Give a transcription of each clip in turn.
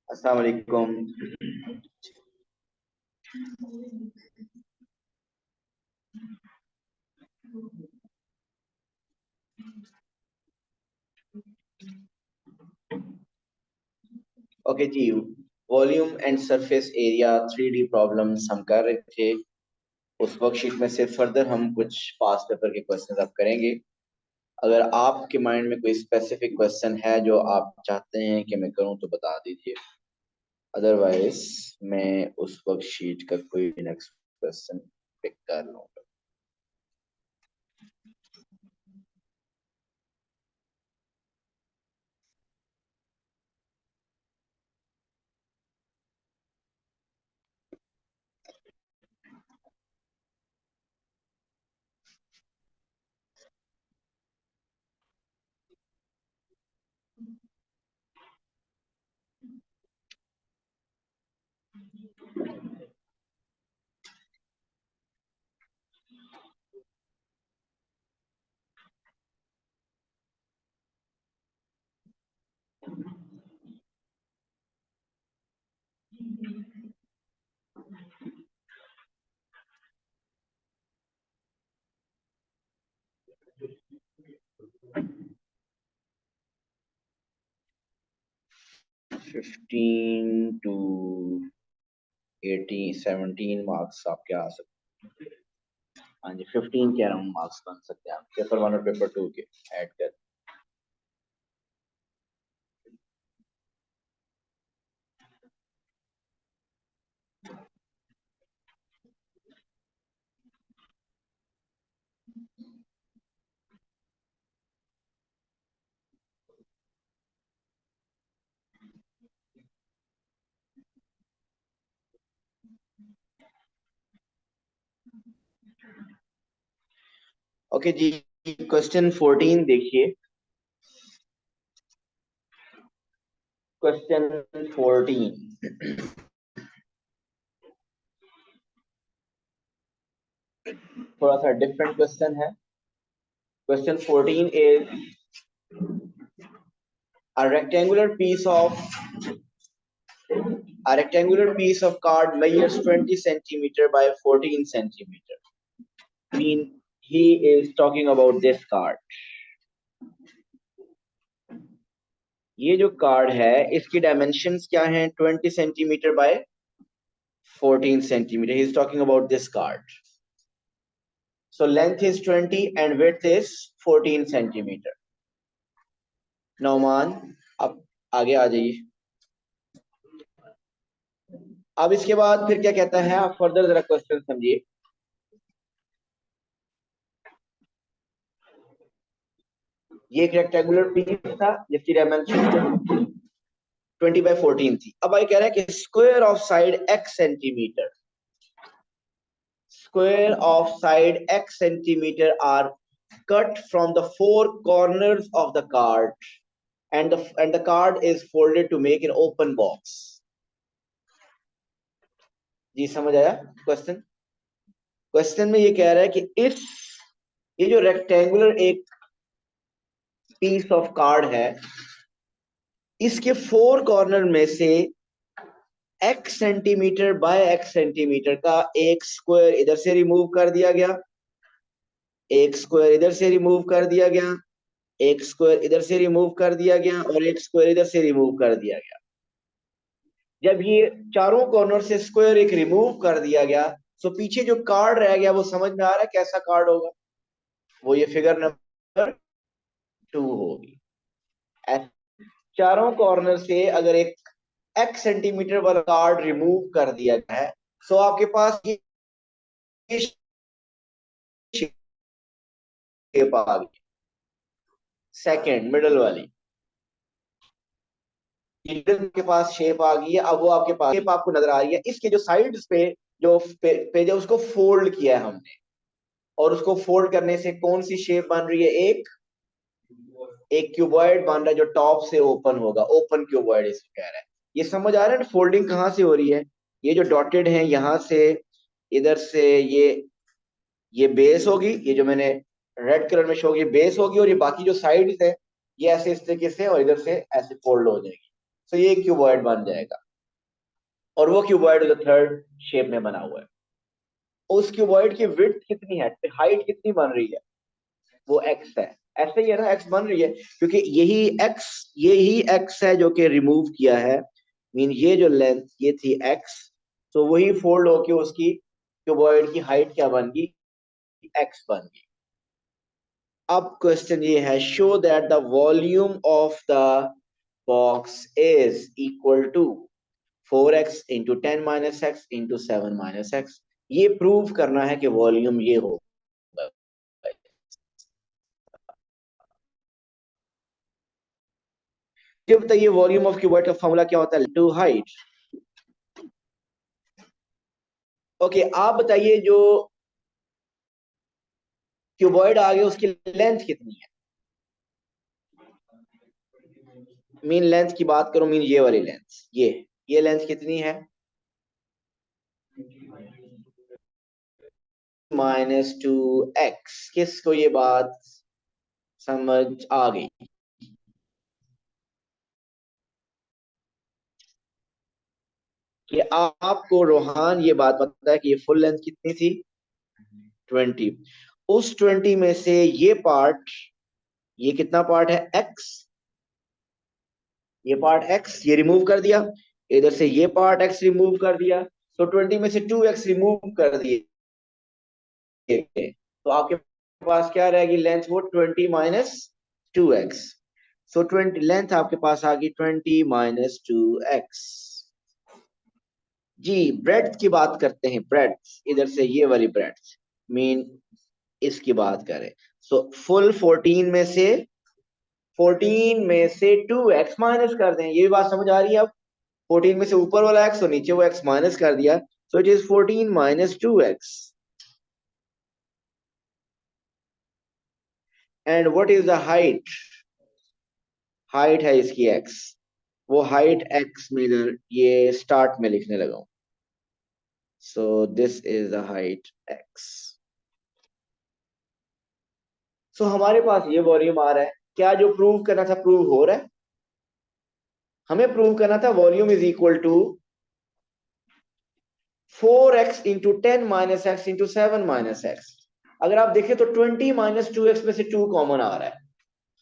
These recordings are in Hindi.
अस्सलाम वालेकुम। Okay ji. Volume and surface area 3D problems हम कर रहे थे। उस वर्कशीट में से फर्दर हम कुछ पास पेपर के क्वेश्चन अब करेंगे। अगर आपके माइंड में कोई स्पेसिफिक क्वेश्चन है जो आप चाहते हैं कि मैं करूं तो बता दीजिए। अदरवाइज मैं उस वर्कशीट का कोई नेक्स्ट क्वेश्चन पिक कर लूंगा। फिफ्टीन टू 17 मार्क्स आपके आ सकते हैं। हाँ जी, 15 के अराउंड मार्क्स बन सकते हैं पेपर 1 और पेपर 2 के ऐड कर। ओके जी, क्वेश्चन 14 देखिए। क्वेश्चन 14 थोड़ा सा डिफरेंट क्वेश्चन है। Question 14 is a rectangular piece of a rectangular piece of card measures 20 centimeter by 14 centimeter. Mean he is talking about this card. ये जो कार्ड है इसकी डायमेंशंस क्या हैं? 20 centimetre bye 14 centimeter. He is talking about this card. So length is 20 and width is 14 centimeter. Nauman, अब आगे आ जाइए। अब इसके बाद फिर क्या कहता है, आप फर्दर जरा क्वेश्चन समझिए। ये एक रेक्टेंगुलर पीस था जिसकी डायमेंशन 20 बाय 14 थी। अब भाई कह रहा है कि square of side x centimetre, square of side x centimeter are cut from the four corners of the card and the card is folded to make an open box. जी समझ आया क्वेश्चन? क्वेश्चन में ये कह रहा है कि इस ये जो रेक्टेंगुलर एक पीस ऑफ कार्ड है इसके फोर कॉर्नर में से x centimetre bye x centimetre का एक स्क्वायर इधर से रिमूव कर दिया गया, एक स्क्वायर इधर से रिमूव कर दिया गया, एक स्क्वायर इधर से रिमूव कर दिया गया और एक स्क्वायर इधर से रिमूव कर दिया गया। जब ये चारों कॉर्नर से स्क्वायर एक रिमूव कर दिया गया तो पीछे जो कार्ड रह गया वो समझ में आ रहा है कैसा कार्ड होगा? वो ये फिगर नंबर 2 होगी। चारों कॉर्नर से अगर एक x सेंटीमीटर वाला कार्ड रिमूव कर दिया गया है तो आपके पास ये शेप आ गई, सेकंड मिडल वाली के पास शेप आ गई है। अब वो आपके पास शेप आपको नजर आ रही है, इसके जो साइड्स पे जो पेज है उसको फोल्ड किया है हमने, और उसको फोल्ड करने से कौन सी शेप बन रही है? एक क्यूबॉइड बन रहा है जो टॉप से ओपन होगा, ओपन क्यूबॉइड इसको कह रहा है। ये समझ आ रहा है फोल्डिंग कहाँ से हो रही है? ये जो डॉटेड है यहां से इधर से ये बेस होगी, ये जो मैंने रेड कलर में शो की बेस होगी, और ये बाकी जो साइड्स है ये ऐसे इस तरीके से और इधर से ऐसे फोल्ड हो जाएगी। तो ये क्यूबॉइड बन जाएगा, और वो क्यूबॉइड जो थर्ड शेप में बना हुआ है, उस क्यूबॉइड की विड्थ कितनी है, हाइट कितनी बन रही है, वो एक्स है। ऐसे ही है ना, एक्स बन रही है, क्योंकि यही एक्स है जो कि रिमूव किया है, मीन ये जो लेंथ ये थी एक्स, तो वही फोल्ड होके उसकी क्यूबॉइड की हाइट क्या बन गई, एक्स बन गई। अब क्वेश्चन ये है, show that the volume of the box is equal to 4x into 10 minus x into 7 minus x. ये प्रूव करना है कि वॉल्यूम ये होगा। जब तक ये वॉल्यूम ऑफ क्यूबॉइड का फॉर्मूला क्या होता है, टू हाइट। ओके, आप बताइए जो क्यूबॉइड आ गया उसकी लेंथ कितनी है, मीन लेंथ की बात करो, मीन ये वाली लेंथ, ये लेंथ कितनी है, -2x। किसको ये बात समझ आ गई? कि आपको रोहान ये बात पता है कि ये फुल लेंथ कितनी थी, 20। उस 20 में से ये पार्ट, ये कितना पार्ट है, x, ये पार्ट x ये रिमूव कर दिया, इधर से ये पार्ट x रिमूव कर दिया, तो 20 में से 2x रिमूव कर दिए, तो आपके पास क्या रहेगी लेंथ, वो 20 माइनस 2x। सो 20 लेंथ आपके पास आ गई 20 माइनस 2x। जी, ब्रेड्थ की बात करते हैं, ब्रेड्थ इधर से ये वाली ब्रेड्थ, मीन इसकी बात करें, सो फुल 14 में से 2x माइनस कर दें, ये बात समझ आ रही है अब? 14 में से ऊपर वाला x तो नीचे वो x माइनस कर दिया, so it is 14 minus 2x। And what is the height, height है इसकी x, वो हाइट x में इधर ये स्टार्ट में लिखने लगा हूं, so this is the height x। सो हमारे पास ये वॉल्यूम आ रहा है, क्या जो प्रूव करना था प्रूव हो रहा है? हमें प्रूव करना था volume is equal to 4x into 10 minus x into 7 minus x. अगर आप देखें तो 20 माइनस 2x में से 2 कॉमन आ रहा है,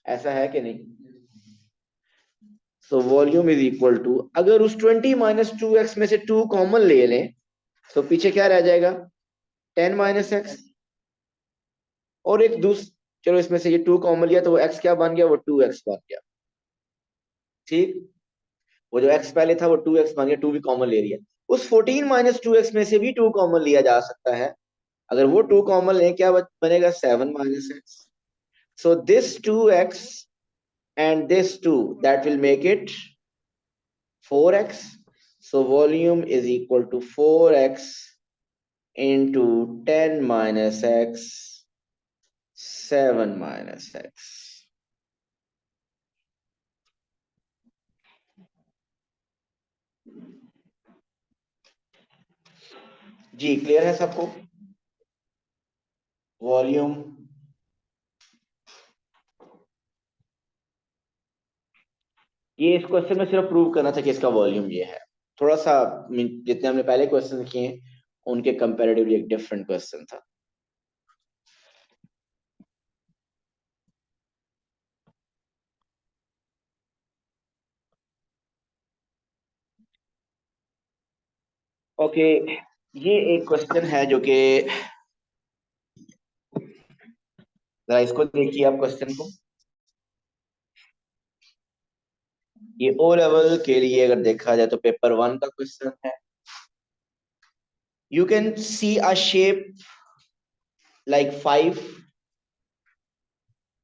ऐसा है कि नहीं? So volume is equal to, अगर उस 20 माइनस 2x में से 2 कॉमन ले लें तो पीछे क्या रह जाएगा, 10 माइनस एक्स, और एक दूसरा, चलो इसमें से ये 2 कॉमन लिया तो वो x क्या बन गया, वो 2x बन गया। ठीक, वो जो x पहले था वो 2x बन गया, 2 भी कॉमन ले लिया। उस 14 माइनस 2x में से भी 2 कॉमन लिया जा सकता है, अगर वो 2 कॉमन ले क्या बनेगा, 7 minus x. So this 2x and this 2 that will make it 4x. So volume is equal to 4x into 10 minus x 7 minus x। Ji clear है सबको? वॉल्यूम, ये इस क्वेश्चन में सिर्फ प्रूव करना था कि इसका वॉल्यूम ये है, थोड़ा सा जितने हमने पहले क्वेश्चन किए उनके कंपैरेटिवली एक डिफरेंट क्वेश्चन था। ओके, ये एक क्वेश्चन है जो कि, जरा इसको देखिए आप क्वेश्चन को, ये ओ लेवल के लिए अगर देखा जाए तो पेपर 1 का क्वेश्चन है। You can see a shape like 5,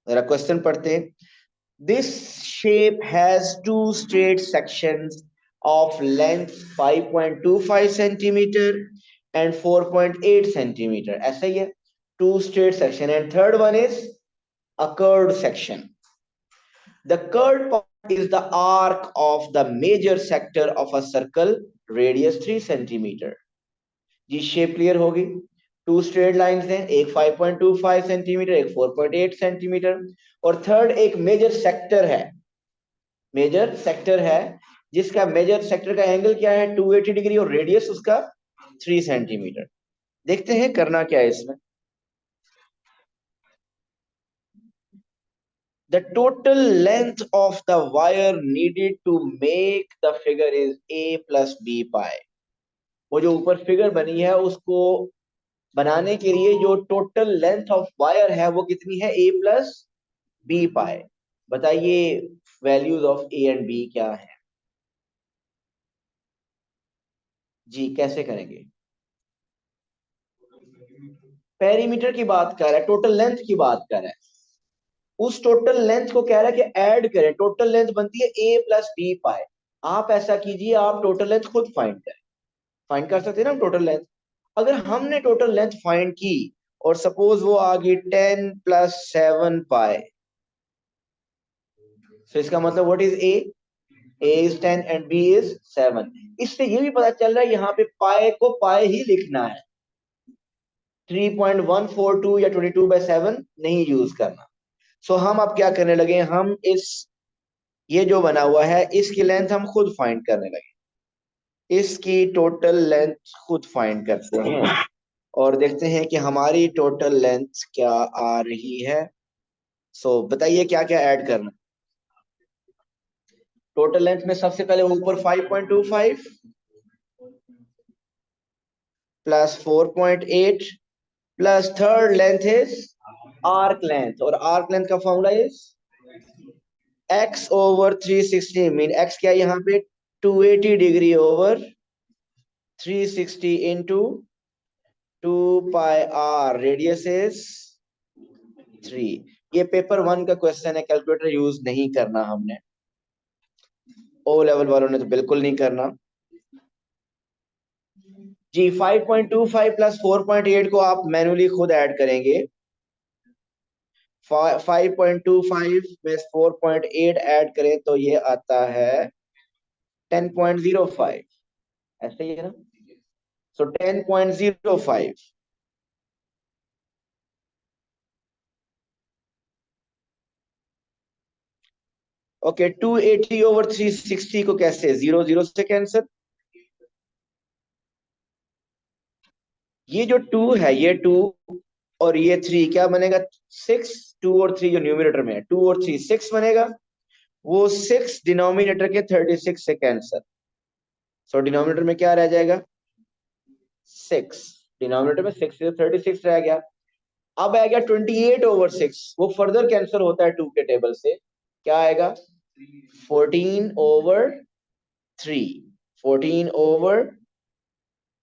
जरा क्वेश्चन पढ़ते हैं। This shape has 2 straight sections of length 5.25 centimeter and 4.8 centimeter, ऐसा ही है, 2 straight section, and third one is a curved section. The curved part is the arc of the major sector of a circle radius 3 centimeter। Ji shape clear होगी, 2 स्ट्रेट लाइंस हैं, एक 5.25 सेंटीमीटर, एक 4.8 सेंटीमीटर, और थर्ड एक मेजर सेक्टर है, मेजर सेक्टर है जिसका मेजर सेक्टर का एंगल क्या है 280 डिग्री और रेडियस उसका 3 सेंटीमीटर। देखते हैं करना क्या है इसमें। The total length of the wire needed to make the figure is a plus b pi। वो जो ऊपर फिगर बनी है उसको बनाने के लिए जो टोटल लेंथ ऑफ वायर है वो कितनी है a प्लस बी पाई। बताइए values of A and B क्या है जी, कैसे करेंगे। पेरीमीटर की बात कर रहा है, टोटल लेंथ की बात कर रहा है। उस टोटल लेंथ को कह रहा है कि ऐड करें, टोटल लेंथ बनती है ए प्लस बी पाई। आप ऐसा कीजिए, आप टोटल लेंथ खुद फाइंड करें। फाइंड कर सकते हैं ना टोटल लेंथ। अगर हमने टोटल लेंथ फाइंड की और सपोज वो आ गई 10 + 7 पाई, तो इसका मतलब what is A is 10 and B is 7। इससे ये भी पता चल रहा है यहाँ पे पाए को पाए ही लिखना है, 3.142 या 22/7 नहीं यूज करना। सो हम अब क्या करने लगे, हम इस ये जो बना हुआ है इसकी लेंथ हम खुद फाइंड करने लगे। इसकी टोटल लेंथ खुद फाइंड करते हैं और देखते हैं कि हमारी टोटल लेंथ क्या आ रही है। सो बताइए क्या क्या ऐड करना। टोटल लेंथ में सबसे पहले ऊपर 5.25 plus 4.8 plus third length is arc length, और आर्क लेंथ का formula is x/360। Mean x क्या है यहाँ पे 280 degree over 360 into 2 πr, radius is 3। ये पेपर 1 का क्वेश्चन है, कैलकुलेटर यूज नहीं करना हमने। ओ लेवल वालों ने तो बिल्कुल नहीं करना जी। 5.25 प्लस 4.8 को आप मैनुअली खुद ऐड करेंगे। 5.25 में 4.8 ऐड करें तो ये आता है 10.05। ऐसे ही है ना। सो 10.05। ओके, 280 ओवर 360 को कैसे, 0 0 से कैंसिल। ये जो 2 है, ये 2 और ये 3 क्या बनेगा 6। 2 और 3 जो न्यूमरेटर में है, 2 और 3 6 बनेगा। वो 6 डिनोमिनेटर के 36 से कैंसिल। सो डिनोमिनेटर में क्या रह जाएगा 6। डिनोमिनेटर में 6 से 36 रह गया। अब आ गया 28 ओवर 6, वो फर्दर कैंसिल होता है 2 के टेबल से। क्या आएगा 14 ओवर 3। 14 ओवर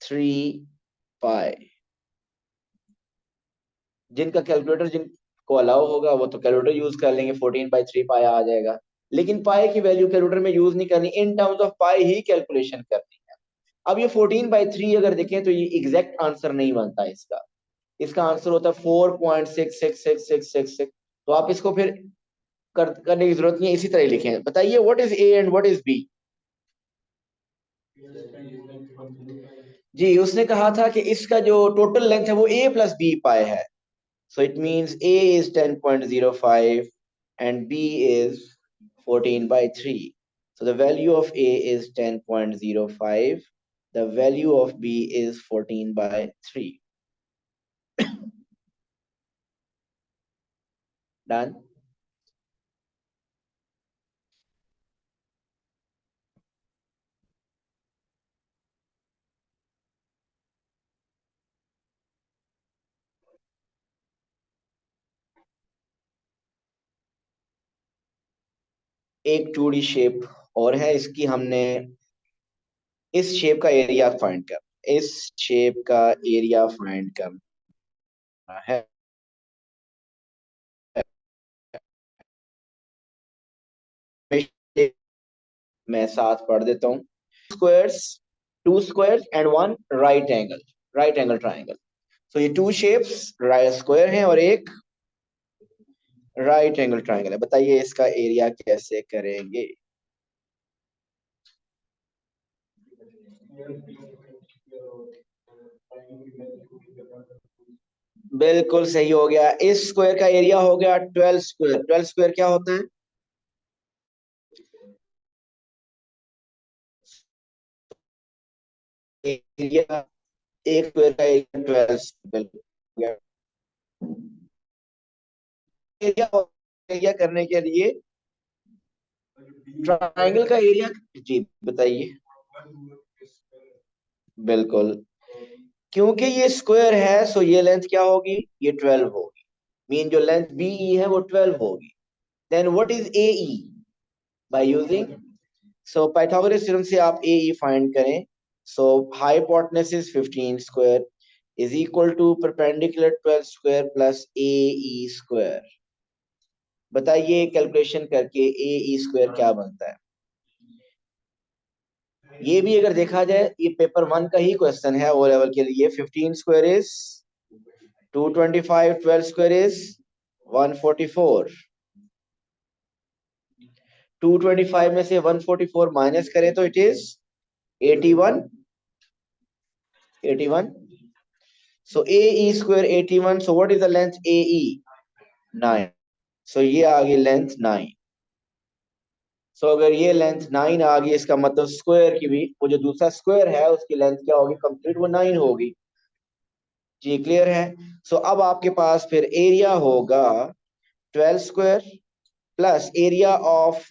3 पाई। जिनका कैलकुलेटर जिनको अलाउ होगा वो तो कैलकुलेटर यूज कर लेंगे, 14/3 पाई आ जाएगा। लेकिन पाई की वैल्यू कैलकुलेटर में यूज नहीं करनी, इन terms of pi he calculation करनी है। अब ये 14/3 अगर देखें तो ये एग्जैक्ट आंसर नहीं बनता इसका। इसका आंसर होता है 4.666666। तो आप इसको फिर करने की जरूरत नहीं है, इसी तरह लिखें। बताइए what is A and what is B. जी, उसने कहा था कि इसका जो टोटल लेंथ है वो a प्लस बी पाए है। So it means a is 10.05 and b is 14/3। So the value of a is 10.05, the value of b is 14/3। Done। एक 2D शेप और है इसकी, हमने इस शेप का एरिया फाइंड कर, इस शेप का एरिया फाइंड करना है। मैं साथ पढ़ देता हूँ। Squares, 2 squares and 1 right angle, right angle triangle. तो ये 2 शेप्स स्क्वायर हैं और एक राइट एंगल ट्राइंगल है। बताइए इसका एरिया कैसे करेंगे। बिल्कुल सही हो गया। इस स्क्वायर का एरिया हो गया 12 स्क्वायर। 12 स्क्वायर क्या होता है एरिया, एक स्क्वायर का एरिया 12। एरिया एरिया करने के लिए ट्राइंगल का एरिया, जी बताइए। बिल्कुल, क्योंकि ये स्क्वायर है सो ये लेंथ क्या होगी, ये 12 होगी। मीन जो लेंथ बीई है वो 12 होगी। Then what is AE, by using, so Pythagoras theorem से आप एई फाइंड करें। So hypotenuse is 15 square is equal to perpendicular 12 square plus AE square. बताइए कैलकुलेशन करके एई स्क्वायर क्या बनता है। ये भी अगर देखा जाए ये पेपर 1 का ही क्वेश्चन है ओ लेवल के लिए। 15 स्क्वायर इज 225, 12 स्क्वायर इज 144। 225 में से 144 माइनस करें तो it is 81। 81, so AE square 81, so what is the length AE? 9, so ये आ गई लेंथ 9। सो अगर ये लेंथ 9 आ गई इसका मतलब स्क्वायर की भी वो जो दूसरा स्क्वायर है उसकी लेंथ क्या होगी, कंप्लीट वो 9 होगी। जी क्लियर है। सो अब आपके पास फिर एरिया होगा 12 स्क्वायर प्लस एरिया ऑफ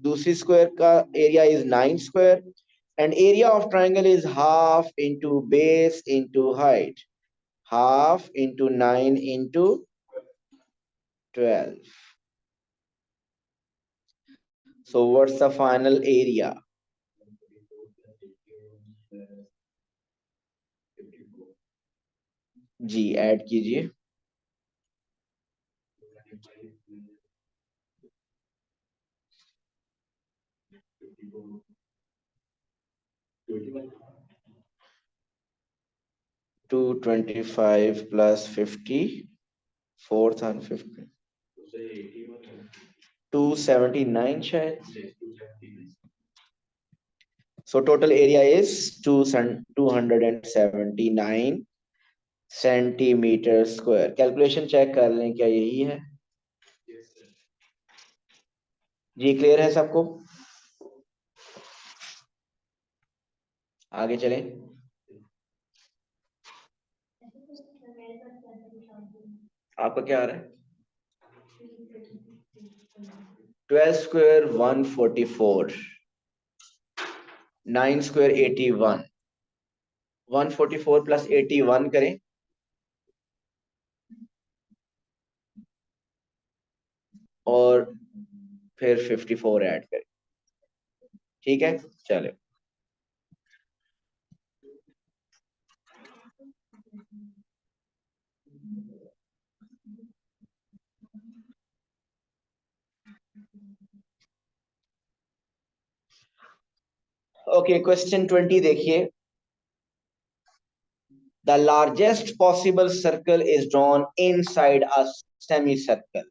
दूसरी स्क्वायर का area is 9 square and area of triangle is half into base into height, half into 9 into 12. So what's the final area? जी ऐड कीजिए। 225 plus 50, 450, 279 शायद। So total area is 279 centimetre square. Calculation check कर लें क्या यही है। जी क्लियर है सबको, आगे चलें। आपका क्या आ रहा है। 12 स्क्वायर 144, 9 स्क्वायर 81, 144 प्लस 81 करें और फिर 54 ऐड करें। ठीक है चलो। ओके क्वेश्चन 20 देखिए। The largest possible circle is drawn inside a semi circle.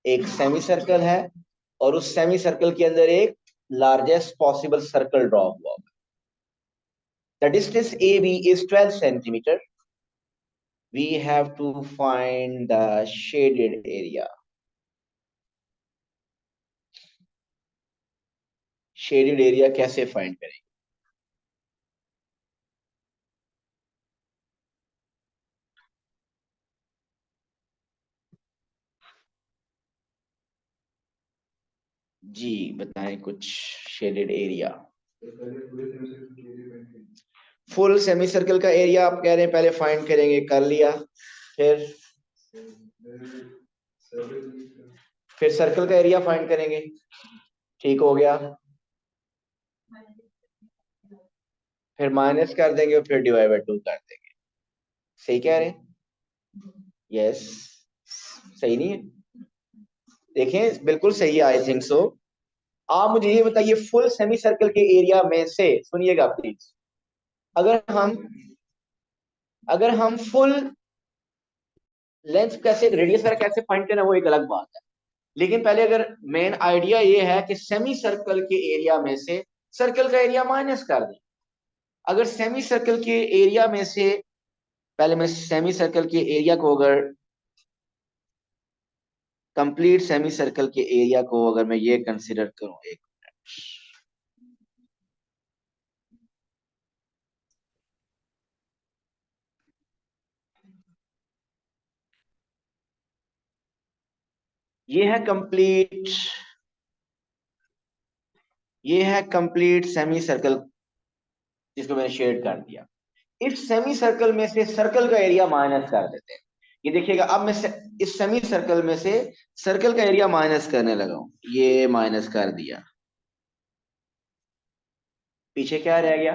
एक सेमी सर्कल है और उस सेमी सर्कल के अंदर एक लार्जेस्ट पॉसिबल सर्कल ड्रॉ हुआ। The distance A B is 12 centimetre. We have to find the shaded area. Shaded area कैसे फाइंड करेंगे। जी बताएं कुछ shaded area. Full semi circle का एरिया आप कह रहे हैं पहले फाइंड करेंगे, कर लिया। फिर सर्कल का एरिया फाइंड करेंगे, ठीक हो गया। फिर माइनस कर देंगे और फिर डिवाइड बाय 2 कर देंगे। सही कह रहे हैं। यस सही नहीं है, देखें बिल्कुल सही है आई थिंक सो। आप मुझे ये बताइए फुल सेमी सर्कल के एरिया में से, सुनिएगा प्लीज, अगर हम अगर हम फुल लेंथ कैसे रेडियस वगैरह कैसे फाइंड करना वो एक अलग बात है, लेकिन पहले अगर मेन आइडिया ये है कि सेमी सर्कल के एरिया में से सर्कल का एरिया माइनस कर दें। अगर सेमी सर्कल के एरिया में से, पहले मैं सेमी सर्कल के एरिया को अगर कंप्लीट सेमी सर्कल के एरिया को अगर मैं ये कंसीडर करूं, एक ये है कंप्लीट, ये है कंप्लीट सेमी सर्कल जिसको मैंने शेड कर दिया। इस सेमी सर्कल में से सर्कल का एरिया माइनस कर देते हैं। ये देखिएगा, अब मैं इस सेमी सर्कल में से सर्कल का एरिया माइनस करने लगा हूं, ये माइनस कर दिया। पीछे क्या रह गया?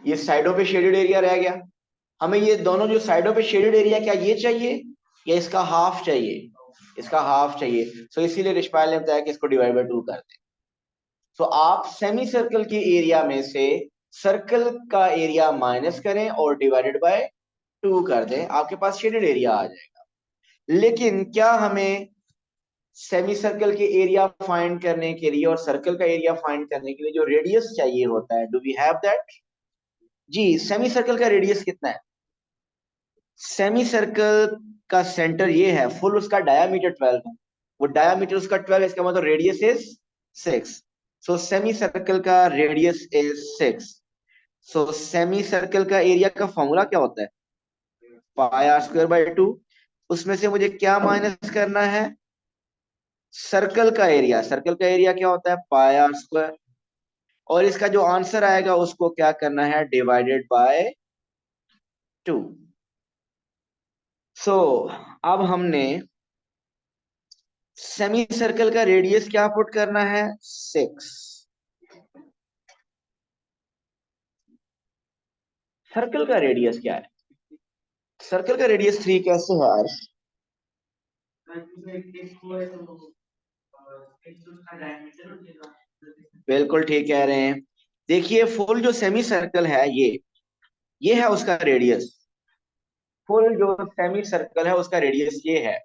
ये साइडों पे शेडेड एरिया रह गया। हमें ये दोनों जो साइडों पे शेडेड एरिया, क्या ये चाहिए या इसका हाफ चाहिए? इसका हाफ चाहिए। सो इसीलिए रिशपाल ने बताया कि इसको डिवाइड बाय 2 कर दें। सो आप सेमी सर्कल के एरिया में से सर्कल का एरिया माइनस करें और डिवाइडेड बाय 2 कर दें, आपके पास शेडेड एरिया आ जाएगा। लेकिन क्या हमें सेमी सर्कल के एरिया फाइंड करने के लिए और सर्कल का एरिया फाइंड करने के लिए जो रेडियस चाहिए होता है, डू वी हैव दैट? जी, सेमी सर्कल का रेडियस कितना है? सेमी सर्कल का सेंटर ये है, फुल उसका डायामीटर 12 है। वो डायामीटर उसका 12, इसका मतलब radius is 6। So semi circle का radius is 6। So semi circle का एरिया का फॉर्मूला क्या होता है? Pi r square by 2। उसमें से मुझे क्या माइनस करना है? सर्कल का एरिया। सर्कल का एरिया क्या होता है? Pi r square. और इसका जो आंसर आएगा उसको क्या करना है? Divided by 2। सो अब हमने सेमी सर्कल का रेडियस क्या पुट करना है? 6। सर्कल का रेडियस क्या है? सर्कल का रेडियस 3 कैसे है अर्श? बिल्कुल ठीक कह रहे हैं। देखिए, फुल जो सेमी सर्कल है ये है उसका रेडियस। फुल जो सेमी सर्कल है उसका रेडियस ये है।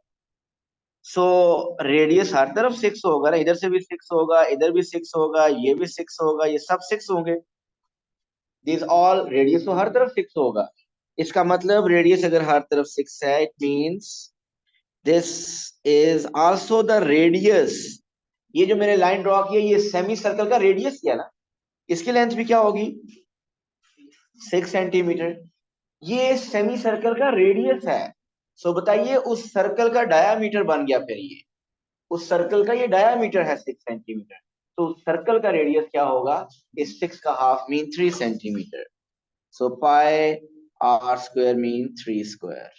सो रेडियस हर तरफ 6 होगा ना, इधर से भी 6 होगा, इधर भी 6 होगा, ये भी 6 होगा, ये सब 6 होंगे। दिस ऑल रेडियस तो हर तरफ 6 होगा। इसका मतलब रेडियस अगर हर तरफ 6 है, it means this is also the radius. ये जो मैंने लाइन ड्रॉ की है, ये सेमी सर्कल का रेडियस किया ना, इसकी लेंथ भी क्या होगी? 6 सेंटीमीटर। ये सेमी सर्कल का रेडियस है। सो बताइए, उस सर्कल का डायामीटर बन गया फिर ये। उस सर्कल का ये डायामीटर है 6 सेंटीमीटर। तो सर्कल का रेडियस क्या होगा? इस 6 का half mean 3 centimetre. So pi r square mean 3 square.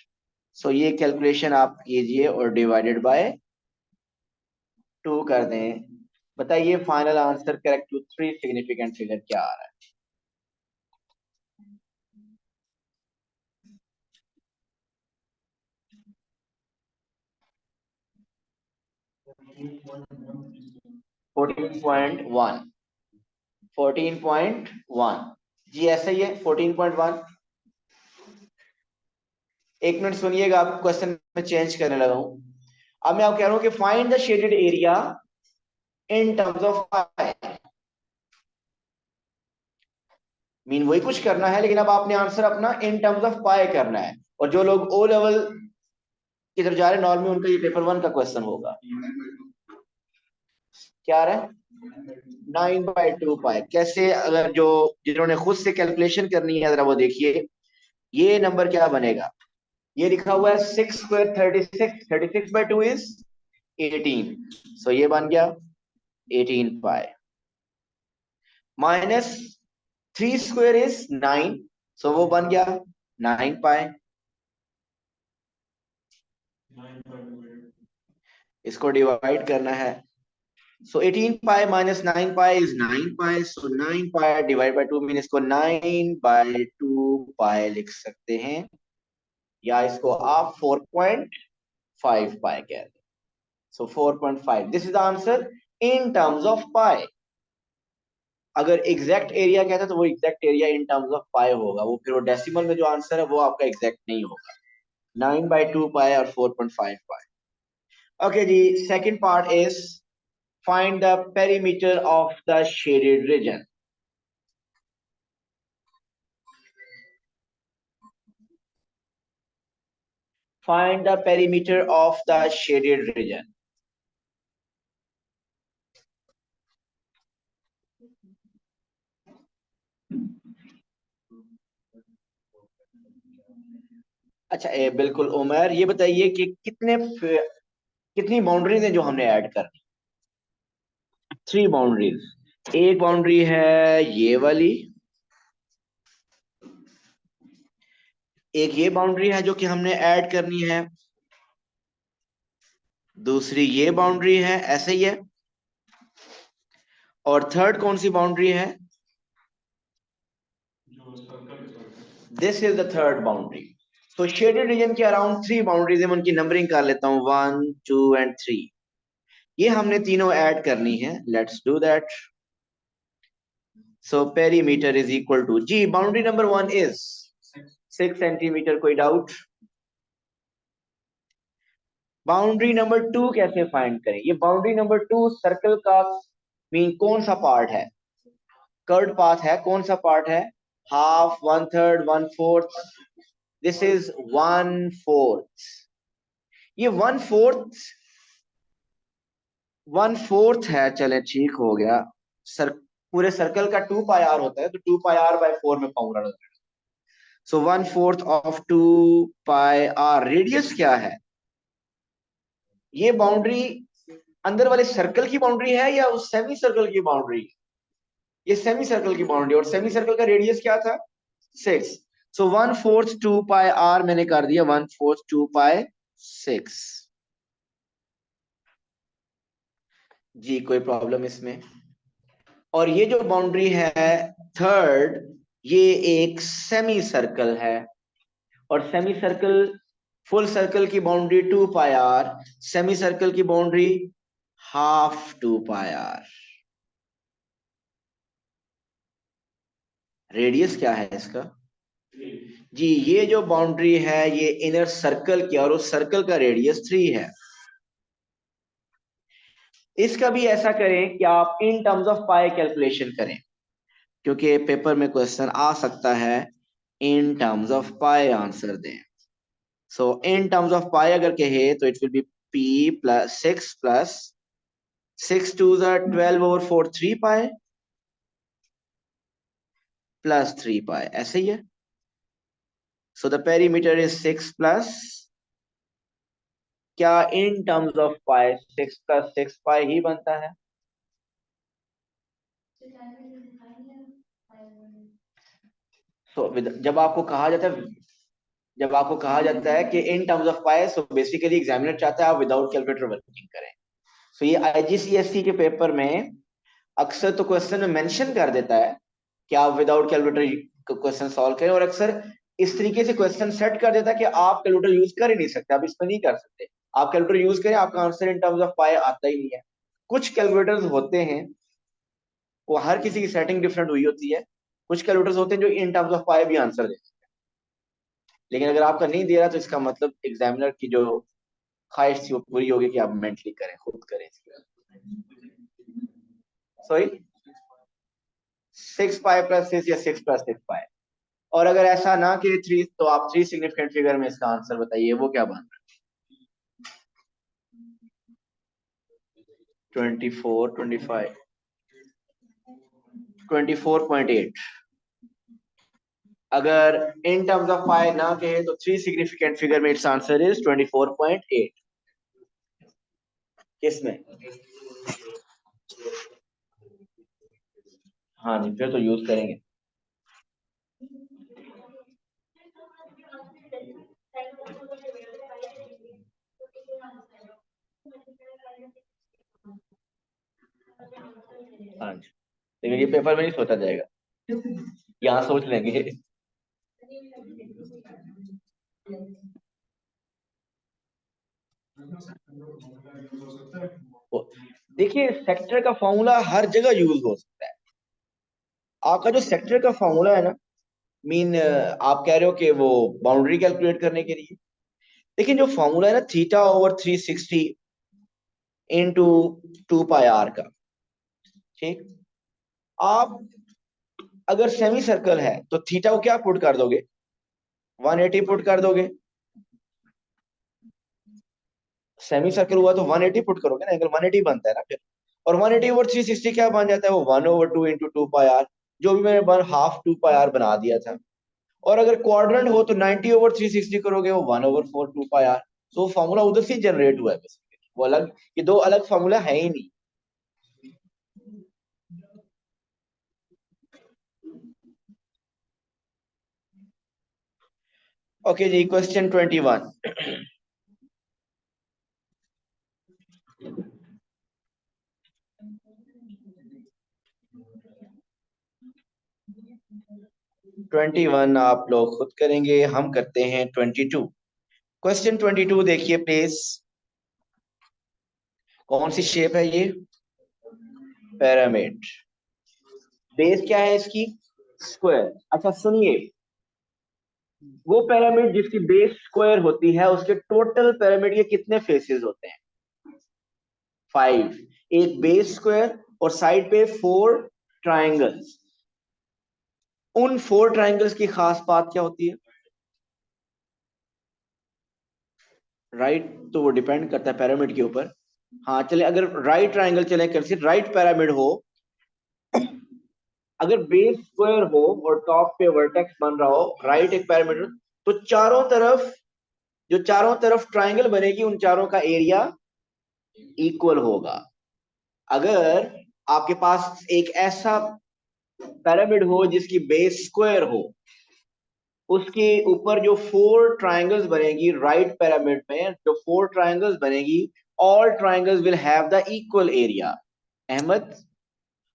So ये कैलकुलेशन आप कीजिए और डिवाइडेड बाय 2 कर दें। बताइए final answer correct to 3 significant figure क्या आ रहा है? 14.1। 14.1। जी ऐसा ही है, 14.1। एक मिनट सुनिएगा, आप क्वेश्चन में चेंज करने लगा हूं। अब मैं आपको कह रहा हूं कि find the shaded area in terms of pi. Mean वही कुछ करना है, लेकिन अब आपने आंसर अपना इन टर्म्स ऑफ पाई करना है। और जो लोग ओ लेवल की तरफ जा रहे हैं नॉर्मल, उनका ये पेपर 1 का क्वेश्चन होगा। क्या आ रहा है? 9/2 पाई कैसे? अगर जो जिन्होंने खुद से कैलकुलेशन करनी है, जरा वो देखिए। ये नंबर क्या बनेगा? ये लिखा हुआ है 6 स्क्वायर 36, 36/2 इज 18। सो ये बन गया 18 pi. Minus 3 square is 9। So वो बन गया 9 पाई। इसको डिवाइड करना है। So 18 pi minus 9 pi is 9 pi. So 9 pi divide by 2 mean इसको 9/2 पाई लिख सकते हैं, या इसको आप 4.5 पाई कहते हैं। So 4.5, this is the answer in terms of pi. अगर एग्जैक्ट एरिया कहता है तो वो exact area in terms of pi होगा, वो फिर वो डेसिमल में जो आंसर है वो आपका एग्जैक्ट नहीं होगा। 9/2 पाई और 4.5 पाई। ओके जी, second part is find the perimeter of the shaded region. Find the perimeter of the shaded region. अच्छा, बिल्कुल उमर, ये बताइए कि कितनी बाउंड्रीज हैं जो हमने ऐड करनी? 3 बाउंड्रीज। एक बाउंड्री है ये वाली, एक ये बाउंड्री है जो कि हमने ऐड करनी है, दूसरी ये बाउंड्री है, ऐसे ही है, और थर्ड कौन सी बाउंड्री है? This is the third boundary. तो शेडेड रीजन के अराउंड 3 बाउंड्रीज है, उनकी नंबरिंग कर लेता हूं, 1 2 एंड 3। ये हमने तीनों ऐड करनी है, let's do that. So perimeter is equal to, जी बाउंड्री नंबर 1 इज 6 सेंटीमीटर, कोई डाउट? बाउंड्री नंबर 2 कैसे फाइंड करें? ये बाउंड्री नंबर 2 सर्कल का मीन कौन सा पार्ट है? कर्ड पाथ है, कौन सा पार्ट है? हाफ, 1/3, 1/4। This is 1/4। ये 1/4 है, चले ठीक हो गया। पूरे सर्कल का 2 पाई आर होता है, तो 2 पाई आर बाय 4 में फॉर्मूला लगा। सो 1/4 ऑफ 2 पाई आर। रेडियस क्या है? ये बाउंड्री अंदर वाले सर्कल की बाउंड्री है या उस सेमी सर्कल की बाउंड्री? ये सेमी सर्कल की बाउंड्री, और सेमी सर्कल का रेडियस क्या था? 6। सो 1/4 2 पाई आर मैंने कर दिया 1/4 2 पाई 6। जी कोई प्रॉब्लम इसमें? और ये जो बाउंड्री है थर्ड, ये एक सेमी सर्कल है, और सेमी सर्कल, फुल सर्कल की boundary 2 pi r, semi circle की boundary half 2 pi r. Radius क्या है इसका? जी ये जो बाउंड्री है ये इनर सर्कल की, और उस सर्कल का रेडियस 3 है। इसका भी ऐसा करें कि आप in terms of pi calculation करें, क्योंकि पेपर में क्वेश्चन आ सकता है in terms of pi answer दें। So in terms of pi अगर कहे तो it will be p plus 6 plus 6 2s are 12/4 3 pi plus 3 pi, ऐसे ही है। So the perimeter is 6 plus, क्या in terms of pi 6 plus 6 pi ही बनता है? जब आपको कहा जाता है, जब आपको कहा जाता है कि इन terms of pi, so basically examiner चाहता है आप विदाउट कैलकुलेटर वर्किंग करें। सो ये आईजीसीएसई के पेपर में अक्सर तो क्वेश्चन में मेंशन कर देता है कि आप विदाउट कैलकुलेटर क्वेश्चन सॉल्व करें, और अक्सर इस तरीके से क्वेश्चन सेट कर देता है कि आप कैलकुलेटर यूज कर ही नहीं सकते, आप इसमें नहीं कर सकते। आप कैलकुलेटर यूज करें, आपका आंसर इन टर्म्स ऑफ पाई आता ही नहीं है। कुछ कैलकुलेटर्स होते हैं, वो हर किसी की सेटिंग डिफरेंट हुई होती है, कुछ कैलकुलेटर्स होते हैं जो इन टर्म्स ऑफ पाई भी आंसर देते हैं। लेकिन अगर आपका नहीं दे रहा तो इसका मतलब एग्जामिनर की जो ख्वाहिश थी वो पूरी होगी कि आप मेंटली करें, खुद करें। सॉरी 6 पाई प्लस 6 या 6 प्लस 6 पाई। और अगर ऐसा ना कि 3, तो आप 3 सिग्निफिकेंट फिगर में इसका आंसर बताइए, वो क्या बन रहा है? 24 25 24.8। अगर इन टर्म्स ऑफ पाई ना कहे तो 3 सिग्निफिकेंट फिगर में इट्स आंसर इज 24.8। किसमें? हाँ जी, फिर तो यूज करेंगे। हाँ जी, लेकिन ये पेपर में नहीं सोचा जाएगा, यहाँ सोच लेंगे। देखिए सेक्टर का फॉर्मूला हर जगह यूज हो सकता है। आपका जो सेक्टर का फॉर्मूला है ना, मीन आप कह रहे हो कि वो बाउंड्री कैलकुलेट करने के लिए, लेकिन जो फॉर्मूला है ना theta over 360 into 2 pi r का, ठीक, आप अगर सेमी सर्कल है तो थीटा को क्या पुट कर दोगे? 180 पुट कर दोगे। सेमी सर्कल हुआ तो 180 पुट करोगे ना, एंगल 180 बनता है ना फिर। और 180 ओवर 360 क्या बन जाता है? वो 1/2 इंटू 2 पाई आर, जो भी मैंने हाफ 2 पाई आर बना दिया था। और अगर क्वाड्रेंट हो तो 90 ओवर 360 करोगे, वो 1/4 2 पाई आर। सो फॉर्मूला उधर से जनरेट हुआ है बेसिकली, वो अलग, ये दो अलग फॉर्मूला है ही नहीं। ओके जी, क्वेश्चन 21। 21 आप लोग खुद करेंगे, हम करते हैं 22। क्वेश्चन 22 देखिए प्लीज। कौन सी शेप है ये? पिरामिड। बेस क्या है इसकी? स्क्वायर। अच्छा सुनिए, वो पिरामिड जिसकी बेस स्क्वायर होती है उसके टोटल पिरामिड के कितने फेसेस होते हैं? 5। एक बेस स्क्वायर और साइड पे 4 ट्राइंगल्स। उन 4 ट्राइंगल्स की खास बात क्या होती है? राइट, तो वो डिपेंड करता है पिरामिड के ऊपर। हाँ चले, अगर राइट ट्राइंगल चले, कैसे राइट पिरामिड हो, अगर बेस स्क्वायर हो और टॉप पे वर्टेक्स बन रहा हो, राइट एक पिरामिड, तो चारों तरफ, जो चारों तरफ ट्राइंगल बनेगी उन चारों का एरिया इक्वल होगा। अगर आपके पास एक ऐसा पिरामिड हो जिसकी बेस स्क्वायर हो, उसके ऊपर जो 4 ट्राइंगल्स बनेगी राइट पिरामिड में, जो 4 ट्राइंगल्स बनेगी, all triangles will have the equal area. Ahmad,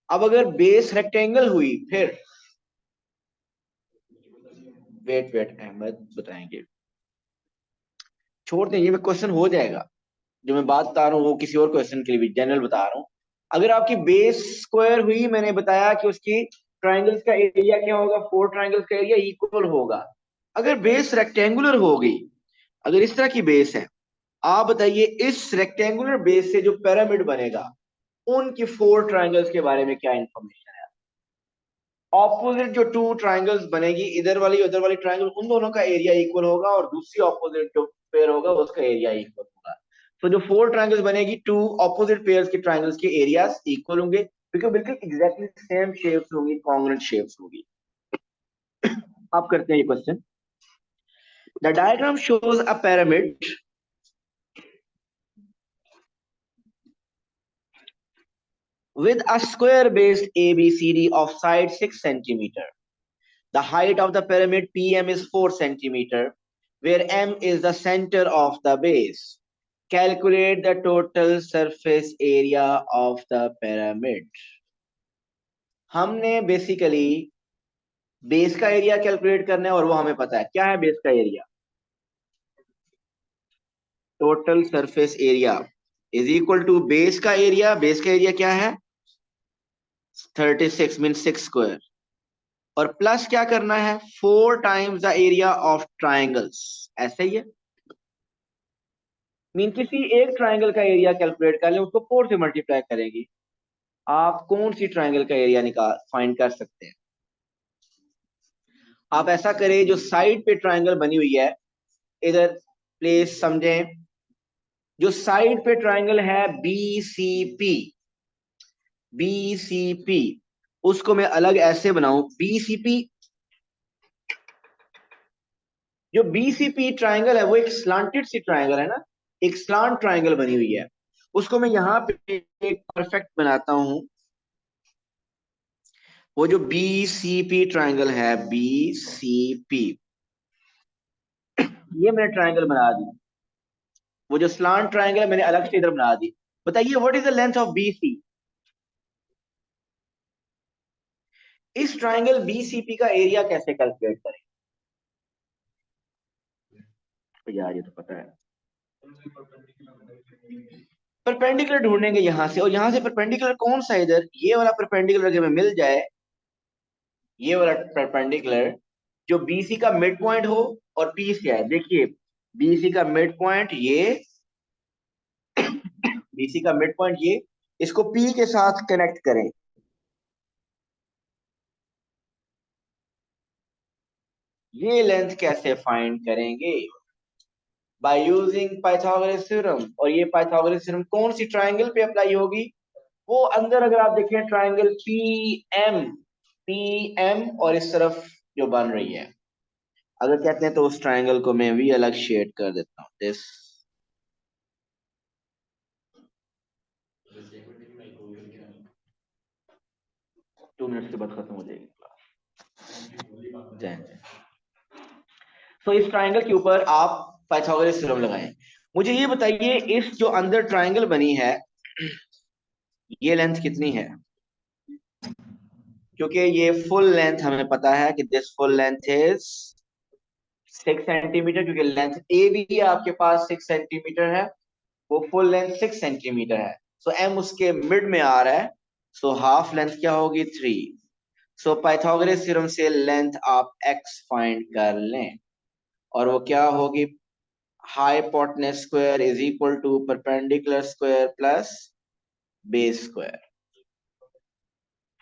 अब अगर बेस रेक्टेंगल हुई फिर? वेट वेट, अहमद बताएंगे। छोड़ दें, ये मैं क्वेश्चन हो जाएगा। जो मैं बात बता रहा हूँ वो किसी और क्वेश्चन के लिए भी जनरल बता रहा हूँ। अगर आपकी बेस स्क्वायर हुई, मैंने बताया कि उसकी ट्राइंगल्स का एरिया क्या होगा? 4 ट्राइंगल्स का एरिया इक्वल होगा। अगर बेस रेक्टेंगुलर होगी, अगर इस तरह की बेस है, आप बताइए इस रेक्टेंगुलर बेस से जो पिरामिड बनेगा उनकी 4 ट्राइंगल्स के बारे में क्या इंफॉर्मेशन है? ऑपोजिट जो 2 ट्राइंगल्स बनेगी, इधर वाली उधर वाली ट्राइंगल, उन दोनों का एरिया इक्वल होगा और दूसरी ऑपोजिट जो पेयर होगा उसका एरिया इक्वल होगा। तो जो 4 ट्राइंगल्स बनेगी, 2 ऑपोजिट पेयर्स के ट्राइंगल्स के एरियाज इक्वल होंगे, क्योंकि बिल्कुल एग्जैक्टली सेम शेप्स होंगी, कॉन्ग्रुएंट शेप्स होगी। आप करते हैं ये question. The diagram shows a pyramid with a square based ABCD of side 6 centimeter. The height of the pyramid PM is 4 centimeter, where M is the center of the base. Calculate the total surface area of the pyramid. हमने बेसिकली बेस का एरिया कैलकुलेट करना है और वो हमें पता है क्या है बेस का एरिया। Total surface area is equal to base का एरिया। बेस का एरिया क्या है? 36 मीन 6 स्क्वायर, और प्लस क्या करना है? 4 times the area of triangles. ऐसे ही है, मीन किसी एक ट्राइंगल का एरिया कैलकुलेट कर ले, उसको 4 से मल्टीप्लाई करेंगे। आप कौन सी ट्राइंगल का एरिया निकाल फाइंड कर सकते हैं? आप ऐसा करें, जो साइड पे ट्राइंगल बनी हुई है, इधर प्लीज समझें, जो साइड पे ट्राइंगल है बी सी पी, उसको मैं अलग ऐसे बनाऊं, बी सी पी। जो बीसीपी ट्राइंगल है वो एक स्लांटेड सी ट्राइंगल है ना, एक स्लांट ट्राइंगल बनी हुई है। उसको मैं यहाँ पे एक परफेक्ट बनाता हूं। वो जो बीसीपी ट्राइंगल है, बीसीपी, ये मैंने ट्राइंगल बना दी। वो जो स्लांट ट्राइंगल है मैंने अलग से इधर बना दी। बताइए what is the length of BC? इस ट्राइंगल बीसीपी का एरिया कैसे कैलकुलेट करें? तो यार ये तो पता है, परपेंडिकुलर ढूंढेंगे यहां से, और यहां से परपेंडिकुलर कौन सा? इधर ये वाला परपेंडिकुलर अगर हमें मिल जाए, ये वाला परपेंडिकुलर जो बीसी का मिड पॉइंट हो, और पी से है, देखिए बीसी का मिड पॉइंट ये, बीसी का मिड पॉइंट ये, इसको पी के साथ कनेक्ट करें। ये लेंथ कैसे फाइंड करेंगे? By using Pythagoras theorem. और ये पाइथागोरस थ्योरम कौन सी ट्राइंगल पे अप्लाई होगी? वो अंदर अगर आप देखें ट्राइंगल पी एम और इस तरफ जो बन रही है, अगर कहते हैं तो उस ट्राइंगल को मैं भी अलग शेड कर देता हूं, दिस। 2 मिनट के बाद खत्म हो जाएगी क्लास। जय। तो इस ट्राइंगल के ऊपर आप पाइथागोरस थ्योरम लगाएं। मुझे ये बताइए, इस जो अंदर ट्राइंगल बनी है ये लेंथ कितनी है? क्योंकि ये फुल लेंथ हमें पता है कि this full length is 6 centimetre, क्योंकि लेंथ ए भी आपके पास 6 सेंटीमीटर है, वो फुल लेंथ 6 सेंटीमीटर है। सो एम उसके मिड में आ रहा है, सो हाफ लेंथ क्या होगी 3। सो पाइथागोरस थ्योरम से लेंथ आप x फाइंड कर लें, और वो क्या होगी? Hypotenuse square is equal to perpendicular square plus base square.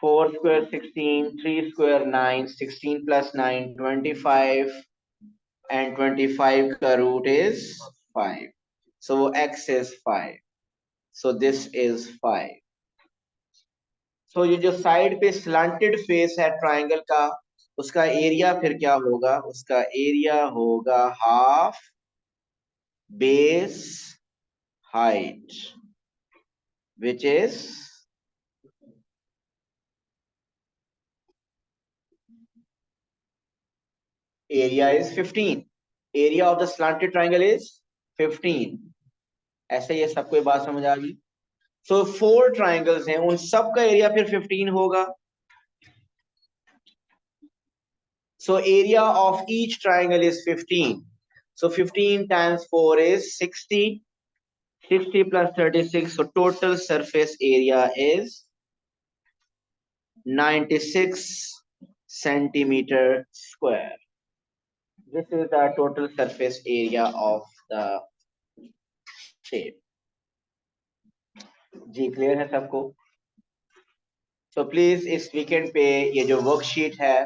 4 square 16, 3 square 9, 16 plus 9 25, and 25 का root is 5, so x is 5, so this is 5। so ये जो साइड पे स्लांटेड फेस है ट्राइंगल का, उसका एरिया फिर क्या होगा? उसका एरिया होगा half base height, which is area is 15। area of the slanted triangle is 15। ऐसे ये सबको ये बात समझ आ गई? सो 4 ट्राइंगल्स हैं, उन सब का एरिया फिर 15 होगा। So area of each triangle is 15, so 15 times 4 is 60, 60 plus 36, so total surface area is 96 centimeter square। This is the total surface area of the shape। जी क्लियर है सबको? सो प्लीज इस वीकेंड पे ये जो वर्कशीट है,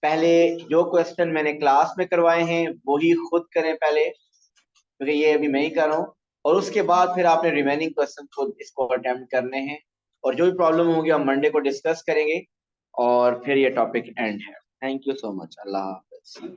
पहले जो क्वेश्चन मैंने क्लास में करवाए हैं वही खुद करें पहले, क्योंकि ये अभी मैं ही कर रहा हूँ, और उसके बाद फिर आपने रिमेनिंग क्वेश्चन को इसको अटेम्प्ट करने हैं, और जो भी प्रॉब्लम होगी हम मंडे को डिस्कस करेंगे, और फिर ये टॉपिक एंड है। Thank you so much. Allah Hafiz.